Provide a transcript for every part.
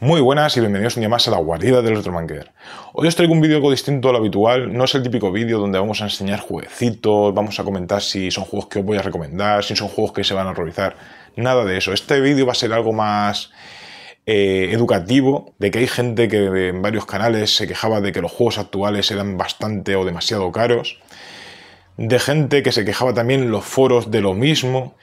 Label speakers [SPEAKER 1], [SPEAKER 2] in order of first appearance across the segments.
[SPEAKER 1] Muy buenas y bienvenidos un día más a la guarida del Retromanquer. Hoy os traigo un vídeo algo distinto a lo habitual. No es el típico vídeo donde vamos a enseñar jueguecitos, vamos a comentar si son juegos que os voy a recomendar, si son juegos que se van a horrorizar. Nada de eso. Este vídeo va a ser algo más educativo, de que hay gente que en varios canales se quejaba de que los juegos actuales eran bastante o demasiado caros, de gente que se quejaba también en los foros de lo mismo,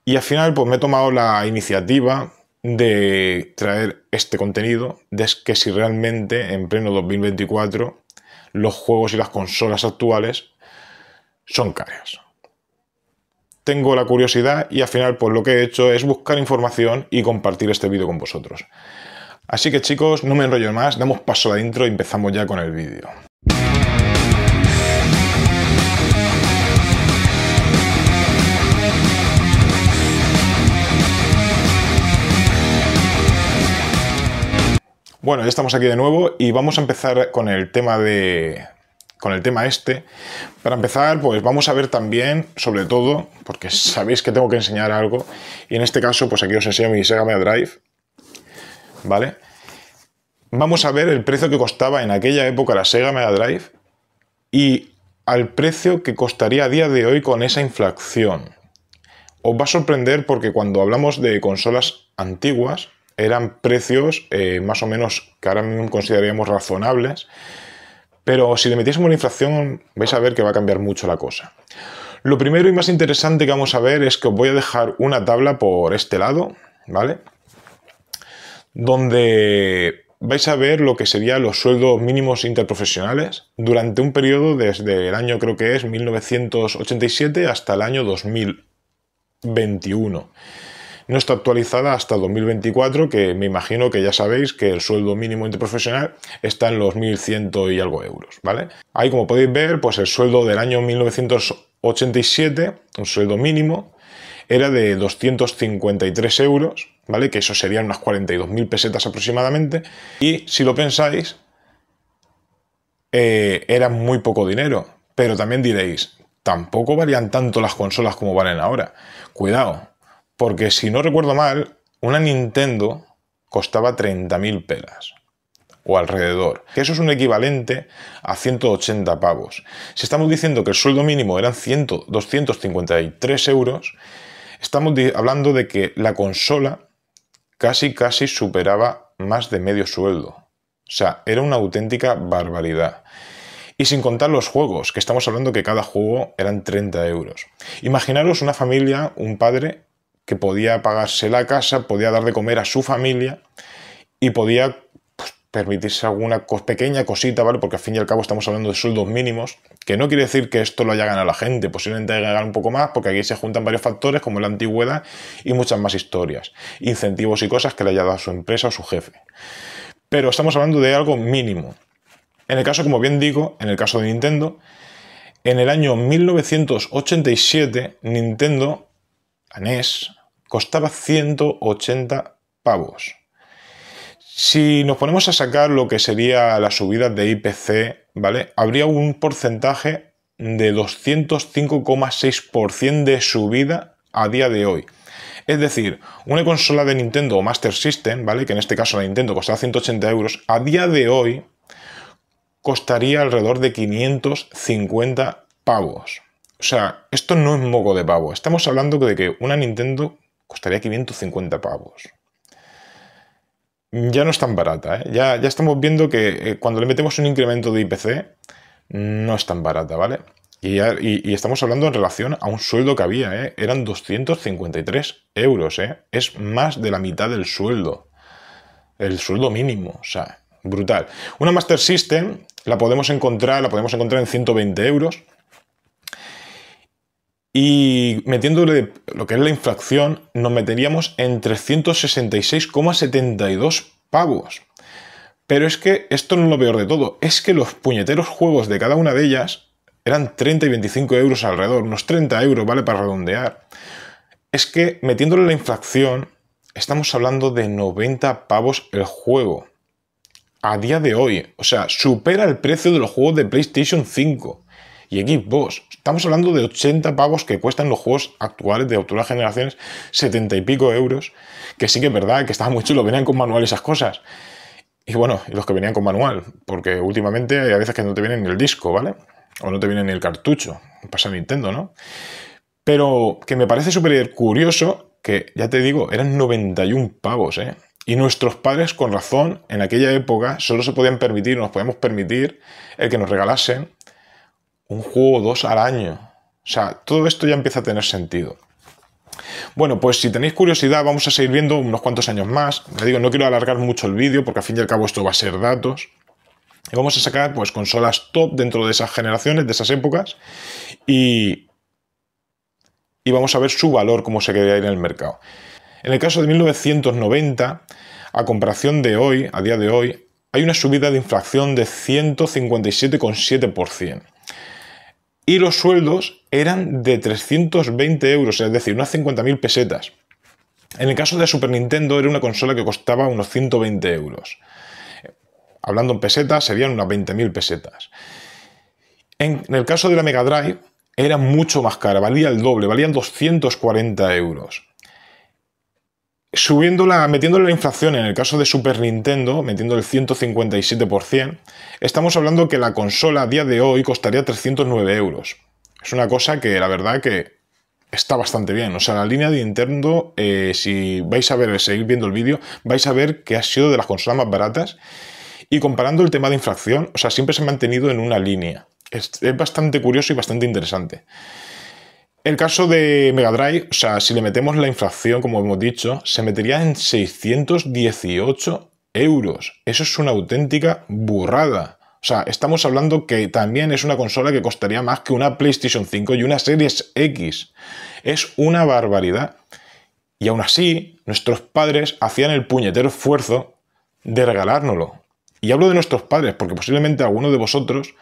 [SPEAKER 1] y al final pues me he tomado la iniciativa de traer este contenido, de que si realmente en pleno 2024 los juegos y las consolas actuales son caras. Tengo la curiosidad y al final pues lo que he hecho es buscar información y compartir este vídeo con vosotros. Así que chicos, no me enrollo más, damos paso a la intro y empezamos ya con el vídeo. Bueno, ya estamos aquí de nuevo y vamos a empezar con el tema este. Para empezar, pues vamos a ver también, sobre todo, porque sabéis que tengo que enseñar algo, y en este caso, pues aquí os enseño mi Sega Mega Drive, ¿vale? Vamos a ver el precio que costaba en aquella época la Sega Mega Drive y al precio que costaría a día de hoy con esa inflación. Os va a sorprender porque cuando hablamos de consolas antiguas, eran precios más o menos que ahora mismo consideraríamos razonables, pero si le metiésemos la inflación vais a ver que va a cambiar mucho la cosa. Lo primero y más interesante que vamos a ver es que os voy a dejar una tabla por este lado, ¿vale? Donde vais a ver lo que serían los sueldos mínimos interprofesionales durante un periodo desde el año, creo que es 1987 hasta el año 2021. No está actualizada hasta 2024, que me imagino que ya sabéis que el sueldo mínimo interprofesional está en los 1.100 y algo euros, ¿vale? Ahí, como podéis ver, pues el sueldo del año 1987, un sueldo mínimo, era de 253 euros, ¿vale? Que eso serían unas 42.000 pesetas aproximadamente. Y si lo pensáis, era muy poco dinero. Pero también diréis, tampoco valían tanto las consolas como valen ahora. Cuidado. Porque si no recuerdo mal, una Nintendo costaba 30.000 pelas, o alrededor. Que eso es un equivalente a 180 pavos. Si estamos diciendo que el sueldo mínimo eran 253 euros, estamos hablando de que la consola casi superaba más de medio sueldo. O sea, era una auténtica barbaridad. Y sin contar los juegos, que estamos hablando que cada juego eran 30 euros. Imaginaros una familia, un padre que podía pagarse la casa, podía dar de comer a su familia y podía pues, permitirse alguna pequeña cosita, ¿vale? Porque al fin y al cabo estamos hablando de sueldos mínimos, que no quiere decir que esto lo haya ganado la gente, posiblemente haya ganado un poco más, porque aquí se juntan varios factores como la antigüedad y muchas más historias, incentivos y cosas que le haya dado a su empresa o su jefe. Pero estamos hablando de algo mínimo. En el caso, como bien digo, en el caso de Nintendo, en el año 1987, Nintendo, la NES, costaba 180 pavos. Si nos ponemos a sacar lo que sería la subida de IPC, ¿vale? Habría un porcentaje de 205,6% de subida a día de hoy. Es decir, una consola de Nintendo o Master System, ¿vale? Que en este caso la Nintendo costaba 180 euros, a día de hoy costaría alrededor de 550 pavos. O sea, esto no es moco de pavo. Estamos hablando de que una Nintendo costaría 550 pavos. Ya no es tan barata, ¿eh? Ya estamos viendo que cuando le metemos un incremento de IPC, no es tan barata, ¿vale? Y estamos hablando en relación a un sueldo que había, ¿eh? Eran 253 euros, ¿eh? Es más de la mitad del sueldo. El sueldo mínimo, o sea, brutal. Una Master System la podemos encontrar en 120 euros. Y metiéndole lo que es la inflación, nos meteríamos en 366,72 pavos. Pero es que esto no es lo peor de todo. Es que los puñeteros juegos de cada una de ellas eran 30 y 25 euros alrededor. Unos 30 euros, ¿vale? Para redondear. Es que metiéndole la inflación, estamos hablando de 90 pavos el juego. A día de hoy. O sea, supera el precio de los juegos de PlayStation 5. y Xbox. Estamos hablando de 80 pavos que cuestan los juegos actuales de futuras generaciones, 70 y pico euros, que sí que es verdad que estaba muy chulo, venían con manual y esas cosas. Y bueno, los que venían con manual, porque últimamente hay a veces que no te viene ni el disco, ¿vale? O no te viene ni el cartucho, pasa Nintendo, ¿no? Pero que me parece súper curioso que, ya te digo, eran 91 pavos, ¿eh? Y nuestros padres, con razón, en aquella época solo se podían permitir, nos podíamos permitir el que nos regalasen un juego o dos al año. O sea, todo esto ya empieza a tener sentido. Bueno, pues si tenéis curiosidad, vamos a seguir viendo unos cuantos años más. Ya digo, no quiero alargar mucho el vídeo porque al fin y al cabo esto va a ser datos. Y vamos a sacar pues consolas top dentro de esas generaciones, de esas épocas. Y vamos a ver su valor, cómo se quedaría en el mercado. En el caso de 1990, a comparación de hoy, a día de hoy, hay una subida de inflación de 157,7%. Y los sueldos eran de 320 euros, es decir, unas 50.000 pesetas. En el caso de Super Nintendo era una consola que costaba unos 120 euros. Hablando en pesetas, serían unas 20.000 pesetas. En el caso de la Mega Drive, era mucho más cara, valía el doble, valían 240 euros. Metiéndole la inflación en el caso de Super Nintendo, metiendo el 157%, estamos hablando que la consola a día de hoy costaría 309 euros. Es una cosa que la verdad que está bastante bien. O sea, la línea de Nintendo, si vais a seguir viendo el vídeo, vais a ver que ha sido de las consolas más baratas. Y comparando el tema de inflación, o sea, siempre se ha mantenido en una línea. Es bastante curioso y bastante interesante. El caso de Mega Drive, o sea, si le metemos la inflación, como hemos dicho, se metería en 618 euros. Eso es una auténtica burrada. O sea, estamos hablando que también es una consola que costaría más que una PlayStation 5 y una Series X. Es una barbaridad. Y aún así, nuestros padres hacían el puñetero esfuerzo de regalárnoslo. Y hablo de nuestros padres, porque posiblemente alguno de vosotros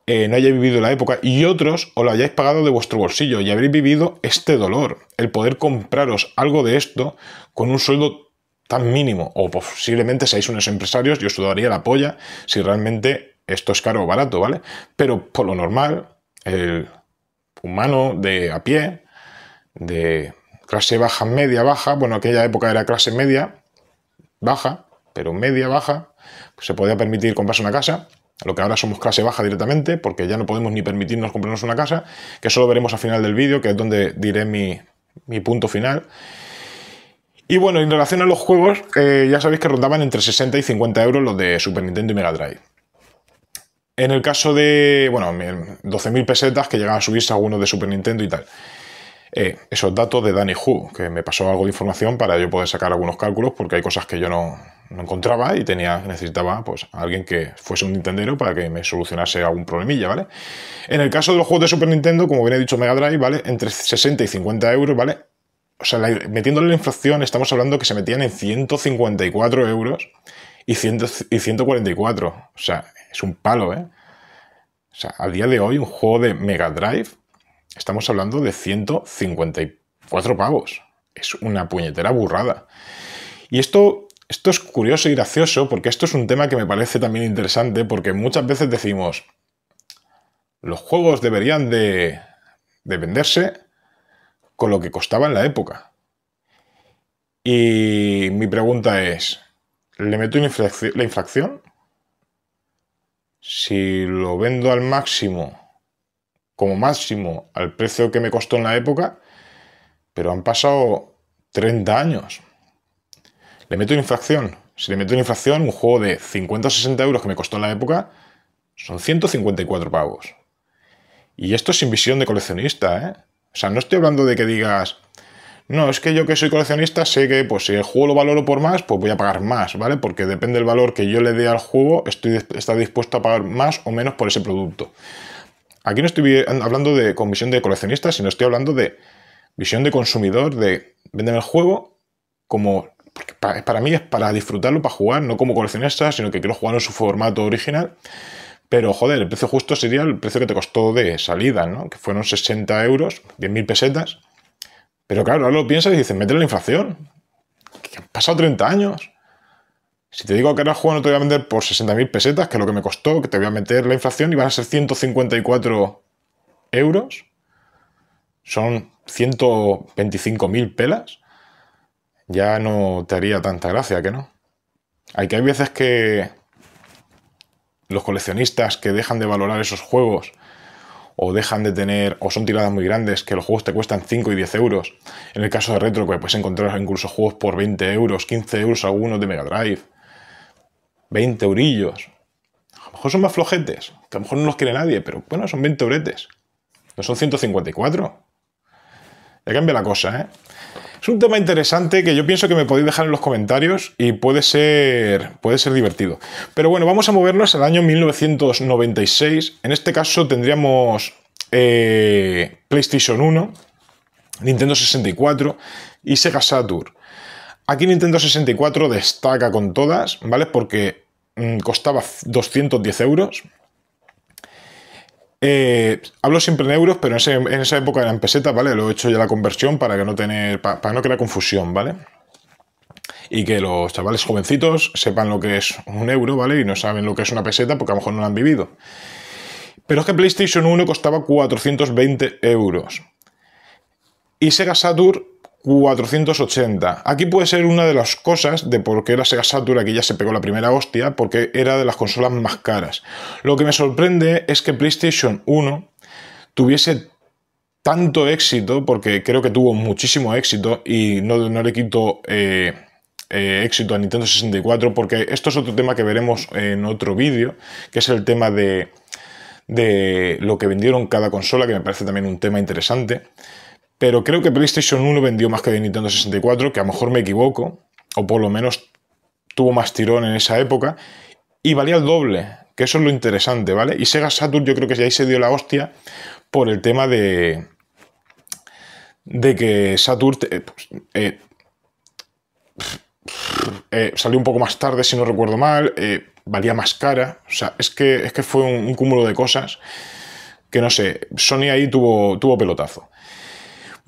[SPEAKER 1] no hayáis vivido la época y otros os lo hayáis pagado de vuestro bolsillo y habréis vivido este dolor, el poder compraros algo de esto con un sueldo tan mínimo, o posiblemente seáis unos empresarios y os daría la polla si realmente esto es caro o barato, ¿vale? Pero por lo normal, el humano de a pie, de clase baja, media, baja, bueno, aquella época era clase media, baja, pero media, baja, pues se podía permitir comprarse una casa. Lo que ahora somos clase baja directamente, porque ya no podemos ni permitirnos comprarnos una casa, que eso lo veremos al final del vídeo, que es donde diré mi punto final. Y bueno, en relación a los juegos, ya sabéis que rondaban entre 60 y 50 euros los de Super Nintendo y Mega Drive. En el caso de, bueno, 12.000 pesetas que llegan a subirse a algunos de Super Nintendo y tal. Esos datos de Danny Hu, que me pasó algo de información para yo poder sacar algunos cálculos, porque hay cosas que yo no encontraba y necesitaba pues a alguien que fuese un nintendero para que me solucionase algún problemilla, ¿vale? En el caso de los juegos de Super Nintendo, como bien he dicho, Mega Drive, ¿vale? Entre 60 y 50 euros, ¿vale? O sea, metiéndole la inflación, estamos hablando que se metían en 154 euros y 144. O sea, es un palo, ¿eh? O sea, a día de hoy, un juego de Mega Drive, estamos hablando de 154 pavos. Es una puñetera burrada. Y esto es curioso y gracioso porque esto es un tema que me parece también interesante porque muchas veces decimos los juegos deberían de venderse con lo que costaba en la época. Y mi pregunta es, ¿le meto la inflación? Si lo vendo al máximo, como máximo, al precio que me costó en la época, pero han pasado 30 años. ¿Le meto inflación? Si le meto en inflación, un juego de 50 o 60 euros que me costó en la época son 154 pavos. Y esto es sin visión de coleccionista, ¿eh? O sea, no estoy hablando de que digas, no, es que yo que soy coleccionista sé que pues si el juego lo valoro por más, pues voy a pagar más, ¿vale? Porque depende del valor que yo le dé al juego, está dispuesto a pagar más o menos por ese producto. Aquí no estoy hablando con visión de coleccionista, sino estoy hablando de visión de consumidor, de vender el juego como... Porque para mí es para disfrutarlo, para jugar, no como coleccionista, sino que quiero jugar en su formato original. Pero, joder, el precio justo sería el precio que te costó de salida, ¿no? Que fueron 60 euros, 10.000 pesetas. Pero claro, ahora lo piensas y dices, métele la inflación. Que han pasado 30 años. Si te digo que ahora el juego no te voy a vender por 60.000 pesetas, que es lo que me costó, que te voy a meter la inflación y van a ser 154 euros. Son 125.000 pelas. Ya no te haría tanta gracia, ¿que no? Hay veces que los coleccionistas que dejan de valorar esos juegos o dejan de tener, o son tiradas muy grandes, que los juegos te cuestan 5 y 10 euros. En el caso de Retro, que puedes encontrar incluso juegos por 20 euros, 15 euros algunos de Mega Drive. 20 eurillos. A lo mejor son más flojetes, que a lo mejor no los quiere nadie, pero bueno, son 20 euretes. No son 154. Ya cambia la cosa, ¿eh? Es un tema interesante que yo pienso que me podéis dejar en los comentarios y puede ser divertido. Pero bueno, vamos a movernos al año 1996. En este caso tendríamos PlayStation 1, Nintendo 64 y Sega Saturn. Aquí Nintendo 64 destaca con todas, ¿vale? Porque costaba 210 euros. Hablo siempre en euros, pero en esa época era en pesetas, ¿vale? Lo he hecho ya la conversión para no crear confusión, ¿vale? Y que los chavales jovencitos sepan lo que es un euro, ¿vale? Y no saben lo que es una peseta porque a lo mejor no lo han vivido. Pero es que PlayStation 1 costaba 420 euros. Y Sega Saturn 480. Aquí puede ser una de las cosas de por qué la Sega Saturn aquí ya se pegó la primera hostia, porque era de las consolas más caras. Lo que me sorprende es que PlayStation 1 tuviese tanto éxito, porque creo que tuvo muchísimo éxito, y no le quito éxito a Nintendo 64, porque esto es otro tema que veremos en otro vídeo, que es el tema de lo que vendieron cada consola, que me parece también un tema interesante. Pero creo que PlayStation 1 vendió más que Nintendo 64, que a lo mejor me equivoco, o por lo menos tuvo más tirón en esa época, y valía el doble, que eso es lo interesante, ¿vale? Y Sega Saturn yo creo que ahí se dio la hostia por el tema de que Saturn salió un poco más tarde, si no recuerdo mal, valía más cara, o sea, es que fue un cúmulo de cosas que no sé, Sony ahí tuvo pelotazo.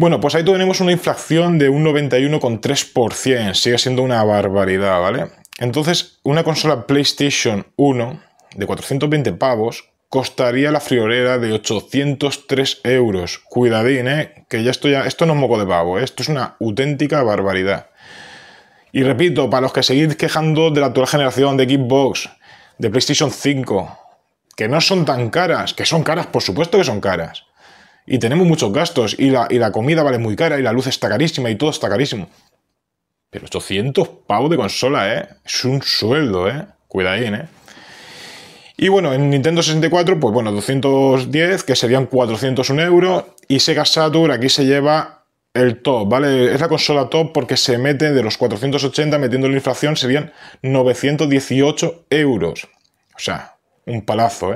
[SPEAKER 1] Bueno, pues ahí tenemos una inflación de un 91,3%, sigue siendo una barbaridad, ¿vale? Entonces, una consola PlayStation 1 de 420 pavos costaría la friolera de 803 euros. Cuidadín, que esto no es moco de pavo, esto es una auténtica barbaridad. Y repito, para los que seguís quejando de la actual generación de Xbox, de PlayStation 5, que no son tan caras, que son caras, por supuesto que son caras. Y tenemos muchos gastos, y la comida vale muy cara, y la luz está carísima, y todo está carísimo. Pero 800 pavos de consola, es un sueldo, cuidadín, Y bueno, en Nintendo 64, pues bueno, 210, que serían 401 euros, y Sega Saturn aquí se lleva el top, ¿vale? Es la consola top porque se mete de los 480, metiendo la inflación, serían 918 euros. O sea, un palazo,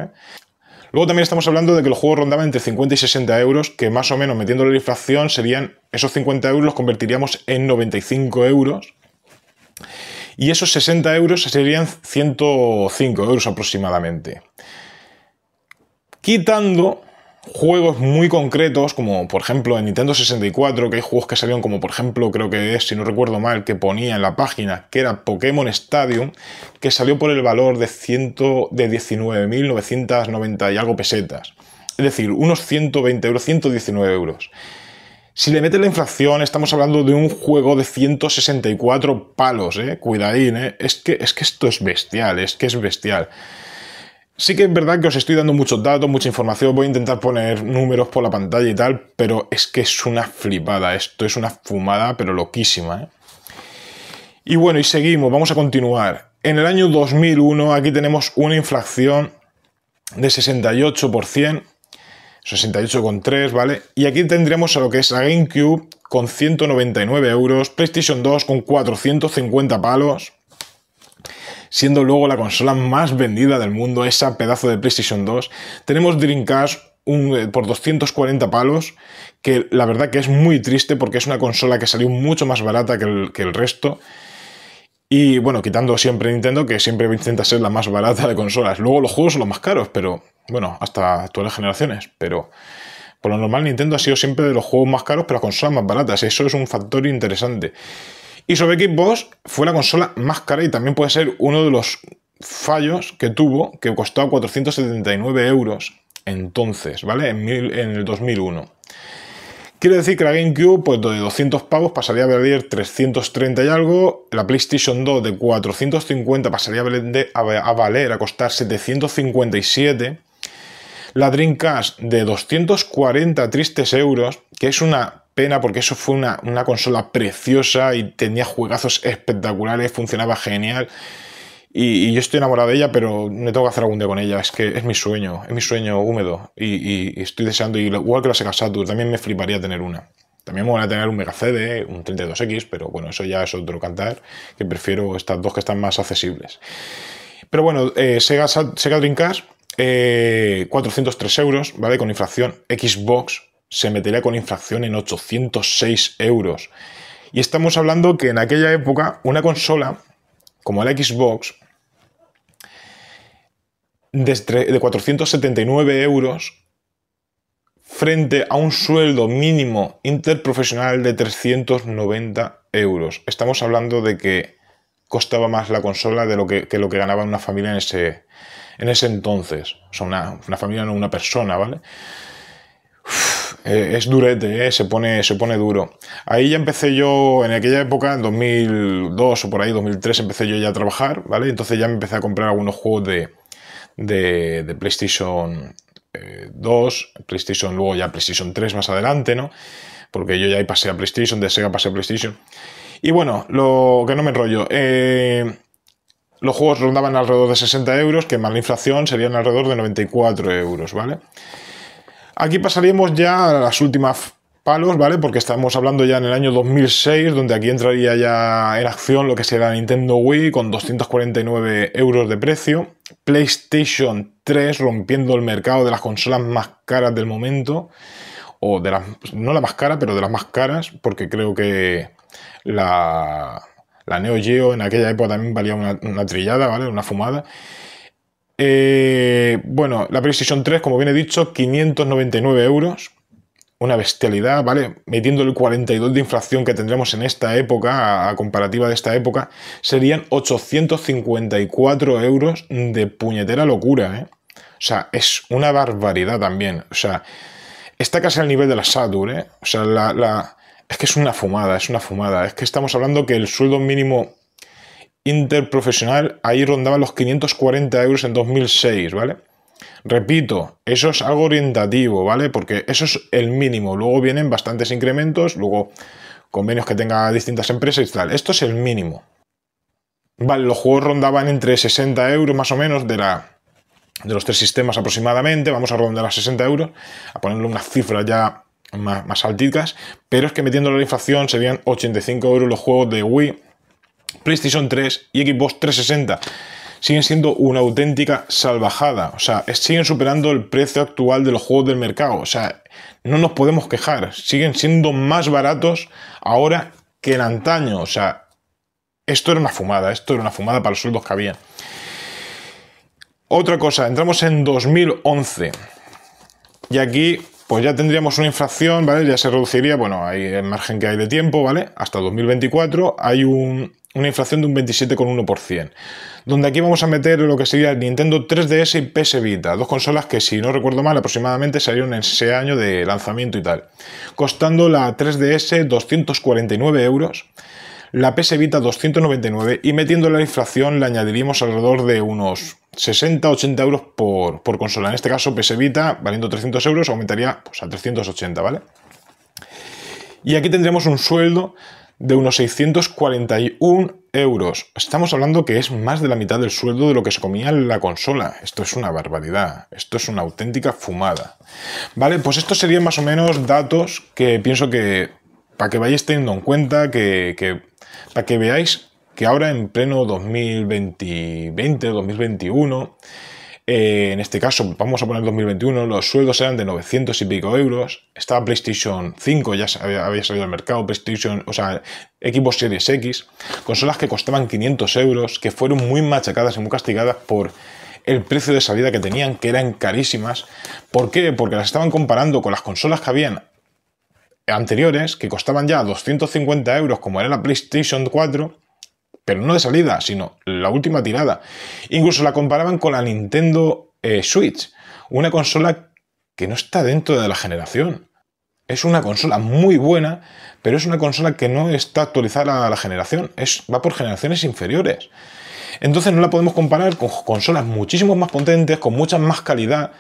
[SPEAKER 1] Luego también estamos hablando de que los juegos rondaban entre 50 y 60 euros, que más o menos metiendo la inflación serían, esos 50 euros los convertiríamos en 95 euros. Y esos 60 euros serían 105 euros aproximadamente. Quitando juegos muy concretos, como por ejemplo en Nintendo 64, que hay juegos que salieron como por ejemplo, creo que es, si no recuerdo mal, que ponía en la página, que era Pokémon Stadium, que salió por el valor de 19.990 y algo pesetas. Es decir, unos 120 euros, 119 euros. Si le metes la inflación, estamos hablando de un juego de 164 palos, Cuidadín, Es que esto es bestial, es bestial. Sí que es verdad que os estoy dando muchos datos, mucha información, voy a intentar poner números por la pantalla y tal, pero es que es una flipada, esto es una fumada, pero loquísima, Y bueno, y seguimos, vamos a continuar. En el año 2001 aquí tenemos una inflación de 68%, 68,3, ¿vale? Y aquí tendríamos a lo que es la GameCube con 199 euros, PlayStation 2 con 450 palos, siendo luego la consola más vendida del mundo, esa pedazo de PlayStation 2. Tenemos Dreamcast por 240 palos, que la verdad que es muy triste porque es una consola que salió mucho más barata que el resto. Y bueno, quitando siempre Nintendo, que siempre intenta ser la más barata de consolas. Luego los juegos son los más caros, pero bueno, hasta actuales generaciones. Pero por lo normal Nintendo ha sido siempre de los juegos más caros, pero las consolas más baratas. Eso es un factor interesante. Y sobre Xbox fue la consola más cara y también puede ser uno de los fallos que tuvo, que costaba 479 euros. entonces, ¿vale? En el 2001. Quiere decir que la GameCube, pues de 200 pavos pasaría a valer 330 y algo, la PlayStation 2 de 450 pasaría a costar 757, la Dreamcast de 240 tristes euros, que es una pena porque eso fue una consola preciosa y tenía juegazos espectaculares, funcionaba genial. Y yo estoy enamorado de ella, pero me tengo que hacer algún día con ella. Es que es mi sueño húmedo. Y estoy deseando, igual que la Sega Saturn, también me fliparía tener una. También me van a tener un Mega CD, un 32X, pero bueno, eso ya es otro cantar, que prefiero estas dos que están más accesibles. Pero bueno, Sega Dreamcast, 403 euros, ¿vale? Con inflación. Xbox se metería con inflación en 806 euros. Y estamos hablando que en aquella época una consola como la Xbox de 479 euros frente a un sueldo mínimo interprofesional de 390 euros. Estamos hablando de que costaba más la consola de lo que ganaba una familia en ese entonces. O sea, una familia, no una persona, ¿vale? Es durete, se pone duro. Ahí ya empecé yo, en aquella época, en 2002 o por ahí, 2003, empecé yo ya a trabajar, ¿vale? Entonces ya me empecé a comprar algunos juegos de PlayStation 2, PlayStation, luego ya PlayStation 3 más adelante, ¿no? Porque yo ya ahí pasé a PlayStation, de Sega pasé a PlayStation. Y bueno, lo que no me enrollo, los juegos rondaban alrededor de 60 euros, que más la inflación serían alrededor de 94 euros, ¿vale? Aquí pasaríamos ya a las últimas palos, ¿vale? Porque estamos hablando ya en el año 2006, donde aquí entraría ya en acción lo que será la Nintendo Wii con 249 euros de precio. PlayStation 3 rompiendo el mercado de las consolas más caras del momento. O de las, no la más cara, pero de las más caras, porque creo que la Neo Geo en aquella época también valía una trillada, ¿vale? Una fumada. Bueno, la PlayStation 3, como bien he dicho, 599 euros. Una bestialidad, ¿vale? Metiendo el 42 de inflación que tendremos en esta época, a comparativa de esta época, serían 854 euros de puñetera locura, ¿eh? O sea, es una barbaridad también. O sea, está casi al nivel de la Saturn, ¿eh? O sea, es que es una fumada, es una fumada. Es que estamos hablando que el sueldo mínimo interprofesional ahí rondaba los 540 euros en 2006, ¿vale? Repito, eso es algo orientativo, ¿vale? Porque eso es el mínimo. Luego vienen bastantes incrementos, luego convenios que tenga distintas empresas y tal. Esto es el mínimo. Vale, los juegos rondaban entre 60 euros más o menos de los tres sistemas aproximadamente. Vamos a rondar a 60 euros, a ponerle unas cifras ya más alticas. Pero es que metiéndole la inflación serían 85 euros los juegos de Wii, PlayStation 3 y Xbox 360. Siguen siendo una auténtica salvajada. O sea, siguen superando el precio actual de los juegos del mercado. O sea, no nos podemos quejar. Siguen siendo más baratos ahora que en antaño. O sea, esto era una fumada. Esto era una fumada para los sueldos que había. Otra cosa, entramos en 2011. Y aquí, pues ya tendríamos una inflación, ¿vale? Ya se reduciría, bueno, hay el margen que hay de tiempo, ¿vale? Hasta 2024 hay una inflación de un 27,1%. Donde aquí vamos a meter lo que sería el Nintendo 3DS y PS Vita, dos consolas que, si no recuerdo mal, aproximadamente salieron en ese año de lanzamiento y tal. Costando la 3DS 249 euros, la PS Vita 299 y metiendo la inflación le añadiríamos alrededor de unos 60-80 euros por consola. En este caso, PS Vita, valiendo 300 euros, aumentaría pues, a 380, ¿vale? Y aquí tendremos un sueldo de unos 641 euros. Estamos hablando que es más de la mitad del sueldo de lo que se comía en la consola. Esto es una barbaridad. Esto es una auténtica fumada. Vale, pues estos serían más o menos datos que pienso que para que vayáis teniendo en cuenta, para que veáis que ahora en pleno 2020, 2021, en este caso vamos a poner 2021, los sueldos eran de 900 y pico euros. Estaba PlayStation 5, ya había salido al mercado, PlayStation, o sea, Xbox Series X, consolas que costaban 500 euros, que fueron muy machacadas y muy castigadas por el precio de salida que tenían, que eran carísimas. ¿Por qué? Porque las estaban comparando con las consolas que habían anteriores, que costaban ya 250 euros, como era la PlayStation 4, pero no de salida, sino la última tirada. Incluso la comparaban con la Nintendo Switch, una consola que no está dentro de la generación. Es una consola muy buena, pero es una consola que no está actualizada a la generación. Va por generaciones inferiores. Entonces no la podemos comparar con consolas muchísimo más potentes, con mucha más calidad,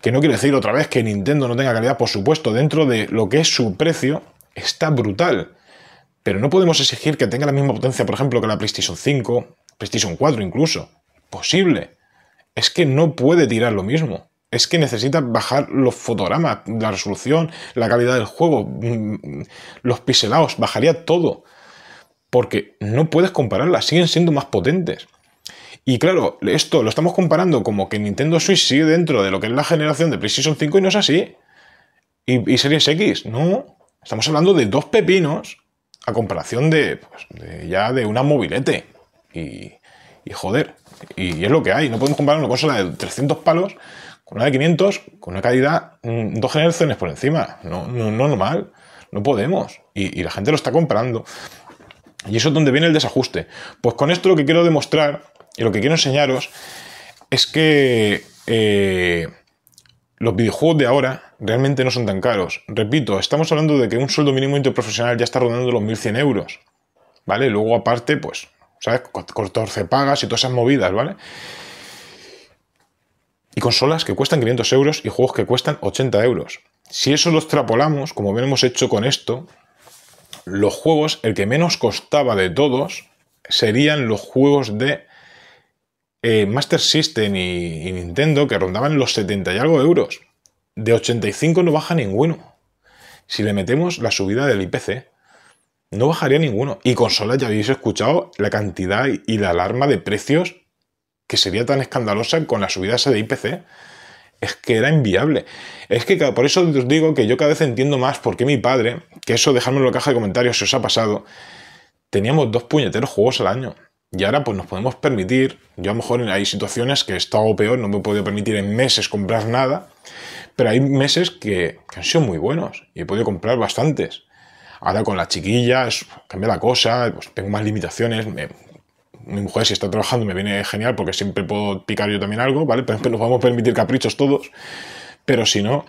[SPEAKER 1] que no quiere decir otra vez que Nintendo no tenga calidad, por supuesto, dentro de lo que es su precio, está brutal. Pero no podemos exigir que tenga la misma potencia, por ejemplo, que la PlayStation 5, PlayStation 4 incluso. Posible. Es que no puede tirar lo mismo. Es que necesita bajar los fotogramas, la resolución, la calidad del juego, los pixelados, bajaría todo. Porque no puedes compararlas, siguen siendo más potentes. Y claro, esto lo estamos comparando como que Nintendo Switch sigue dentro de lo que es la generación de PlayStation 5 y no es así. Y Series X, no. Estamos hablando de dos pepinos a comparación de ya de una mobilete. Y joder, y es lo que hay. No podemos comparar una consola de 300 palos con una de 500, con una calidad 2 generaciones por encima. No normal. No podemos. Y la gente lo está comprando. Y eso es donde viene el desajuste. Pues con esto lo que quiero demostrar y lo que quiero enseñaros es que los videojuegos de ahora realmente no son tan caros. Repito, estamos hablando de que un sueldo mínimo interprofesional ya está rondando los 1.100 euros. ¿Vale? Luego aparte, pues, ¿sabes? 14 pagas y todas esas movidas, ¿vale? Y consolas que cuestan 500 euros y juegos que cuestan 80 euros. Si eso lo extrapolamos, como bien hemos hecho con esto, los juegos, el que menos costaba de todos, serían los juegos de Master System y Nintendo, que rondaban los 70 y algo euros. De 85 no baja ninguno. Si le metemos la subida del IPC, no bajaría ninguno. Y consolas, ya habéis escuchado la cantidad y la alarma de precios que sería tan escandalosa con la subida esa de IPC. Es que era inviable. Es que por eso os digo que yo cada vez entiendo más por qué mi padre, que eso dejadmelo en la caja de comentarios si os ha pasado, teníamos 2 puñeteros juegos al año. Y ahora pues nos podemos permitir, yo a lo mejor hay situaciones que he estado peor, no me he podido permitir en meses comprar nada, pero hay meses que han sido muy buenos y he podido comprar bastantes. Ahora con la chiquilla cambia la cosa, pues tengo más limitaciones. Mi mujer, si está trabajando, me viene genial porque siempre puedo picar yo también algo, ¿vale? Pero nos vamos a permitir caprichos todos. Pero si no,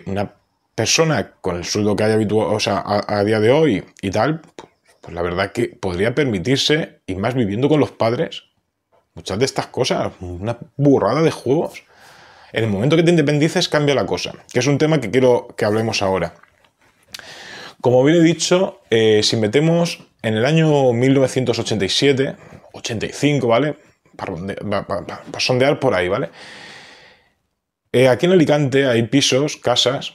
[SPEAKER 1] una persona con el sueldo que hay habitual, o sea, a día de hoy y tal, pues la verdad que podría permitirse, y más viviendo con los padres, muchas de estas cosas, una burrada de juegos. En el momento que te independices cambia la cosa, que es un tema que quiero que hablemos ahora. Como bien he dicho, si metemos en el año 1987, 85, ¿vale? Para sondear por ahí, ¿vale? Aquí en Alicante hay pisos, casas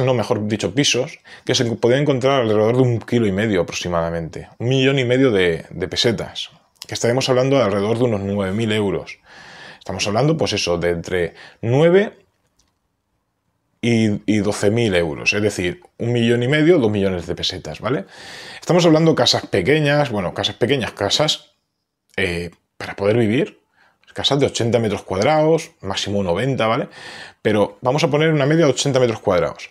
[SPEAKER 1] no, mejor dicho, pisos, que se podían encontrar alrededor de 1,5 kg aproximadamente. 1,5 million de pesetas, que estaremos hablando de alrededor de unos 9.000 euros. Estamos hablando, pues eso, de entre 9 y 12.000 euros, es decir, 1,5 millones, 2 millones de pesetas, ¿vale? Estamos hablando de casas pequeñas, casas para poder vivir, casas de 80 metros cuadrados, máximo 90, ¿vale? Pero vamos a poner una media de 80 metros cuadrados.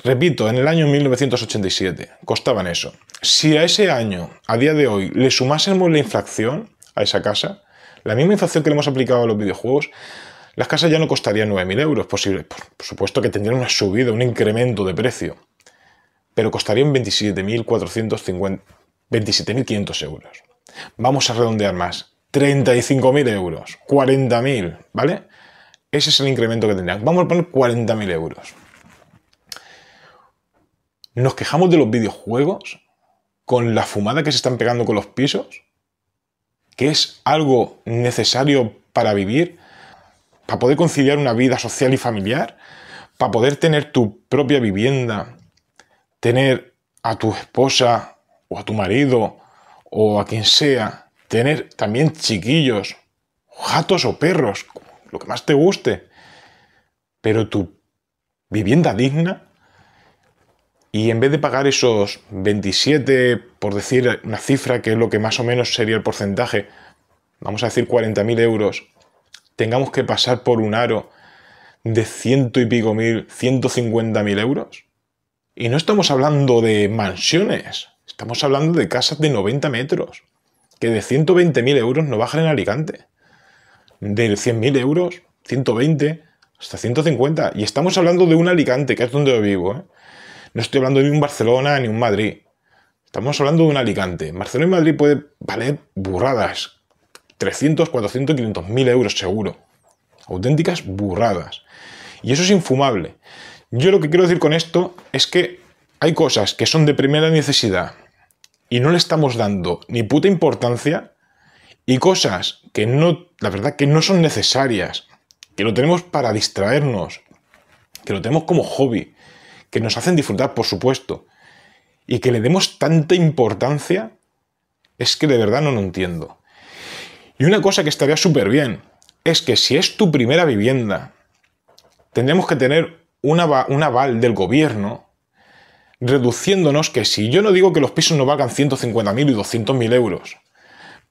[SPEAKER 1] Repito, en el año 1987 costaban eso. Si a ese año, a día de hoy, le sumásemos la inflación a esa casa, la misma inflación que le hemos aplicado a los videojuegos, las casas ya no costarían 9.000 euros, por supuesto que tendrían una subida, un incremento de precio, pero costarían 27.500 euros. Vamos a redondear más, 35.000 euros, 40.000, ¿vale? Ese es el incremento que tendrían. Vamos a poner 40.000 euros. Nos quejamos de los videojuegos con la fumada que se están pegando con los pisos, que es algo necesario para vivir, para poder conciliar una vida social y familiar, para poder tener tu propia vivienda, tener a tu esposa o a tu marido o a quien sea, tener también chiquillos, gatos o perros, lo que más te guste, pero tu vivienda digna, y en vez de pagar esos 27, por decir una cifra que es lo que más o menos sería el porcentaje, vamos a decir 40.000 euros, tengamos que pasar por un aro de 100 y pico mil, 150.000 euros. Y no estamos hablando de mansiones, estamos hablando de casas de 90 metros, que de 120.000 euros no bajan en Alicante. De 100.000 euros, 120, Hasta 150. Y estamos hablando de un Alicante, que es donde yo vivo, ¿eh? No estoy hablando de un Barcelona ni un Madrid. Estamos hablando de un Alicante. En Barcelona y Madrid puede valer burradas. 300, 400, 500 mil euros seguro. Auténticas burradas. Y eso es infumable. Yo lo que quiero decir con esto es que hay cosas que son de primera necesidad y no le estamos dando ni puta importancia, y cosas que no, la verdad, que no son necesarias, que lo tenemos para distraernos, que lo tenemos como hobby, que nos hacen disfrutar, por supuesto, y que le demos tanta importancia, es que de verdad no lo entiendo. Y una cosa que estaría súper bien es que si es tu primera vivienda, tendremos que tener un aval del gobierno reduciéndonos, que si yo no digo que los pisos no valgan 150.000 y 200.000 euros,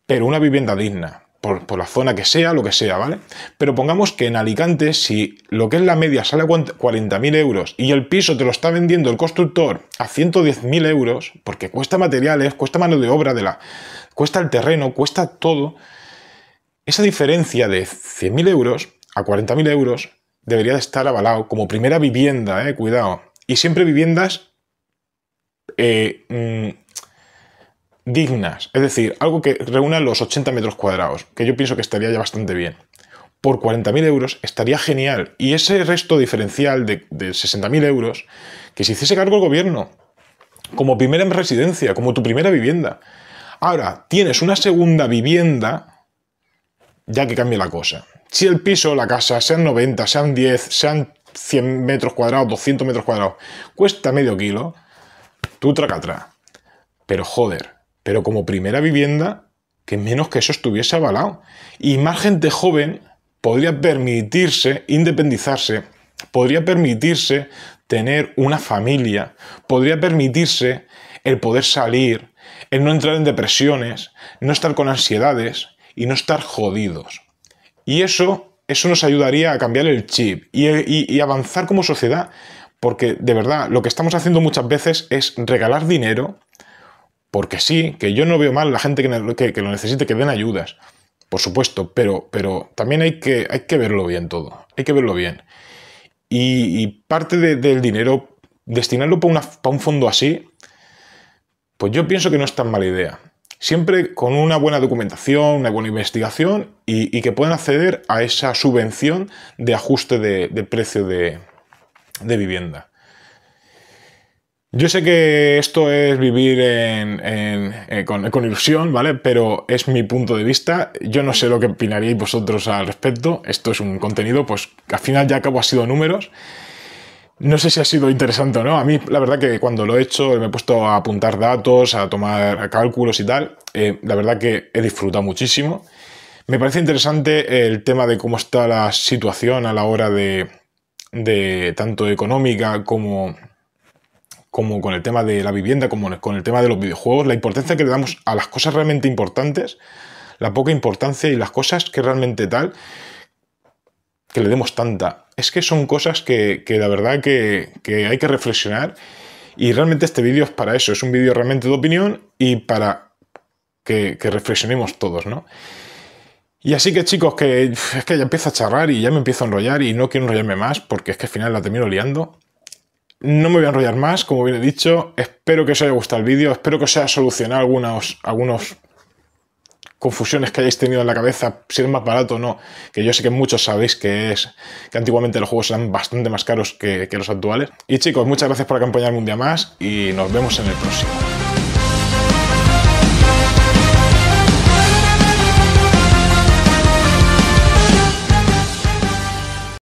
[SPEAKER 1] pero una vivienda digna, por la zona que sea, lo que sea, ¿vale? Pero pongamos que en Alicante, si lo que es la media sale a 40.000 euros y el piso te lo está vendiendo el constructor a 110.000 euros, porque cuesta materiales, cuesta mano de obra, cuesta el terreno, cuesta todo, esa diferencia de 100.000 euros a 40.000 euros debería de estar avalado como primera vivienda, cuidado. Y siempre viviendas dignas, es decir, algo que reúna los 80 metros cuadrados, que yo pienso que estaría ya bastante bien. Por 40.000 euros estaría genial. Y ese resto diferencial de 60.000 euros, que se hiciese cargo el gobierno, como primera residencia, como tu primera vivienda. Ahora, tienes una segunda vivienda, ya que cambia la cosa. Si el piso, la casa, sean 90, sean 10, sean 100 metros cuadrados, 200 metros cuadrados, cuesta medio kilo, tú traca atrás. Pero joder, pero como primera vivienda, que menos que eso estuviese avalado. Y más gente joven podría permitirse independizarse, podría permitirse tener una familia, podría permitirse el poder salir, el no entrar en depresiones, no estar con ansiedades y no estar jodidos. Y eso nos ayudaría a cambiar el chip y avanzar como sociedad, porque de verdad lo que estamos haciendo muchas veces es regalar dinero, porque sí, que yo no veo mal la gente que lo necesite, que den ayudas, por supuesto, pero también hay que verlo bien todo, hay que verlo bien. Y parte del dinero, destinarlo para un fondo así, pues yo pienso que no es tan mala idea. Siempre con una buena documentación, una buena investigación y que puedan acceder a esa subvención de ajuste de precio de vivienda. Yo sé que esto es vivir con ilusión, ¿vale? Pero es mi punto de vista. Yo no sé lo que opinaríais vosotros al respecto. Esto es un contenido, pues, que al final ya acabo ha sido números. No sé si ha sido interesante o no. A mí, la verdad que cuando lo he hecho, me he puesto a apuntar datos, a tomar cálculos y tal. La verdad que he disfrutado muchísimo. Me parece interesante el tema de cómo está la situación a la hora de tanto económica como con el tema de la vivienda, como con el tema de los videojuegos, la importancia que le damos a las cosas realmente importantes, la poca importancia y las cosas que realmente tal, que le demos tanta. Es que son cosas que la verdad que hay que reflexionar, y realmente este vídeo es para eso, es un vídeo realmente de opinión y para que reflexionemos todos, ¿no? Y así que chicos, es que ya empiezo a charrar y ya me empiezo a enrollar y no quiero enrollarme más porque es que al final la termino liando. No me voy a enrollar más, como bien he dicho. Espero que os haya gustado el vídeo, espero que os haya solucionado algunas confusiones que hayáis tenido en la cabeza, si es más barato o no, que yo sé que muchos sabéis que antiguamente los juegos eran bastante más caros que los actuales. Y chicos, muchas gracias por acompañarme un día más y nos vemos en el próximo.